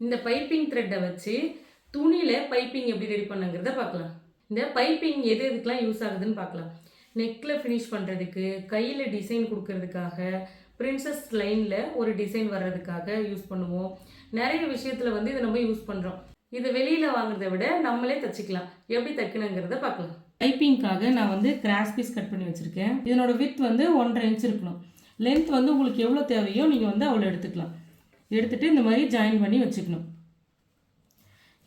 இந்த பைப்பிங் த்ரெட்டை வச்சு துணியில் பைப்பிங் எப்படி ரெடி பண்ணுங்கிறத பார்க்கலாம். இந்த பைப்பிங் எது எதுக்கெலாம் யூஸ் ஆகுதுன்னு பார்க்கலாம். நெக்கில் ஃபினிஷ் பண்ணுறதுக்கு, கையில் டிசைன் கொடுக்கறதுக்காக, பிரின்சஸ் லைனில் ஒரு டிசைன் வர்றதுக்காக யூஸ் பண்ணுவோம். நிறைய விஷயத்தில் வந்து இதை நம்ம யூஸ் பண்ணுறோம். இதை வெளியில் வாங்குறத விட நம்மளே தைச்சிக்கலாம். எப்படி தைக்கணுங்கிறத பார்க்கலாம். பைப்பிங்காக நான் வந்து கிராஸ் பீஸ் கட் பண்ணி வச்சுருக்கேன். இதனோட வித் வந்து 1.5 இன்ச் இருக்கணும். லென்த் வந்து உங்களுக்கு எவ்வளோ தேவையோ நீங்கள் வந்து அவ்வளோ எடுத்துக்கலாம். எடுத்துகிட்டு இந்த மாதிரி ஜாயின் பண்ணி வச்சுக்கணும்.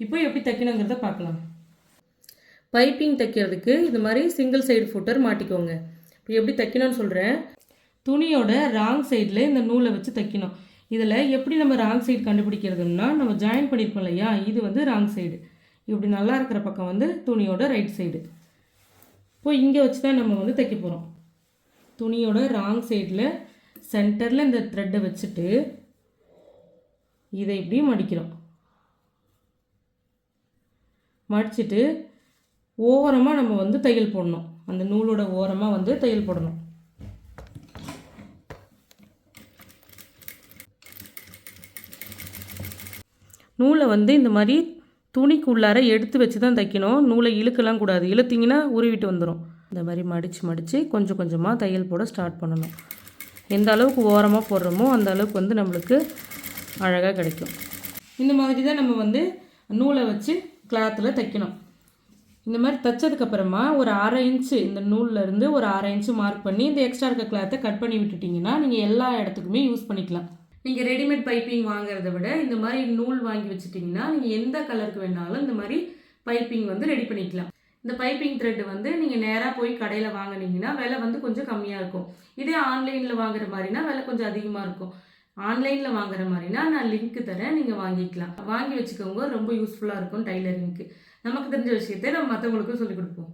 இப்போ எப்படி தைக்கணுங்கிறத பார்க்கலாம். பைப்பிங் தைக்கிறதுக்கு இந்த மாதிரி சிங்கிள் சைடு ஃபுட்டர் மாட்டிக்கோங்க. இப்போ எப்படி தைக்கணும்னு சொல்கிறேன். துணியோட ராங் சைடில் இந்த நூலை வச்சு தைக்கணும். இதில் எப்படி நம்ம ராங் சைடு கண்டுபிடிக்கிறதுனா, நம்ம ஜாயின் பண்ணியிருப்போம் இல்லையா, இது வந்து ராங் சைடு. இப்படி நல்லா இருக்கிற பக்கம் வந்து துணியோட ரைட் சைடு. இப்போ இங்கே வச்சு தான் நம்ம வந்து தைக்க போகிறோம். துணியோட ராங் சைடில் சென்டரில் இந்த த்ரெட்டை வச்சுட்டு இதை இப்படி மடிக்கிறோம். மடிச்சுட்டு ஓரமாக நம்ம வந்து தையல் போடணும். அந்த நூலோட ஓரமாக வந்து தையல் போடணும். நூலை வந்து இந்த மாதிரி துணிக்குள்ளார எடுத்து வச்சு தான் தைக்கணும். நூலை இழுக்கலாம் கூடாது. இழுத்திங்கன்னா உருவிட்டு வந்துடும். இந்த மாதிரி மடித்து கொஞ்சம் கொஞ்சமாக தையல் போட ஸ்டார்ட் பண்ணணும். எந்த அளவுக்கு ஓரமாக போடுறோமோ அந்த அளவுக்கு வந்து நம்மளுக்கு அழகாக கிடைக்கும். இந்த மாதிரி தான் நம்ம வந்து நூலை வச்சு கிளாத்தில் தைக்கணும். இந்த மாதிரி தைச்சதுக்கப்புறமா ஒரு 1/2 இன்ச்சு இந்த நூல்லேருந்து ஒரு 1/2 இன்ச்சு மார்க் பண்ணி இந்த எக்ஸ்ட்ரா இருக்க கிளாத்தை கட் பண்ணி விட்டுட்டிங்கன்னா நீங்கள் எல்லா இடத்துக்குமே யூஸ் பண்ணிக்கலாம். நீங்கள் ரெடிமேட் பைப்பிங் வாங்குறத விட இந்த மாதிரி நூல் வாங்கி வச்சுட்டிங்கன்னா நீங்கள் எந்த கலருக்கு வேணாலும் இந்த மாதிரி பைப்பிங் வந்து ரெடி பண்ணிக்கலாம். இந்த பைப்பிங் த்ரெட்டு வந்து நீங்கள் நேராக போய் கடையில் வாங்கினீங்கன்னா விலை வந்து கொஞ்சம் கம்மியாக இருக்கும். இதே ஆன்லைனில் வாங்குற மாதிரினா விலை கொஞ்சம் அதிகமாக இருக்கும். ஆன்லைனில் வாங்குற மாதிரினா நான் லிங்க் தரேன், நீங்கள் வாங்கிக்கலாம். வாங்கி வச்சுக்கோங்க, ரொம்ப யூஸ்ஃபுல்லாக இருக்கும் டைலரிங்க்கு. நமக்கு தெரிஞ்ச விஷயத்தை நம்ம மற்றவங்களுக்கும் சொல்லிக் கொடுப்போம்.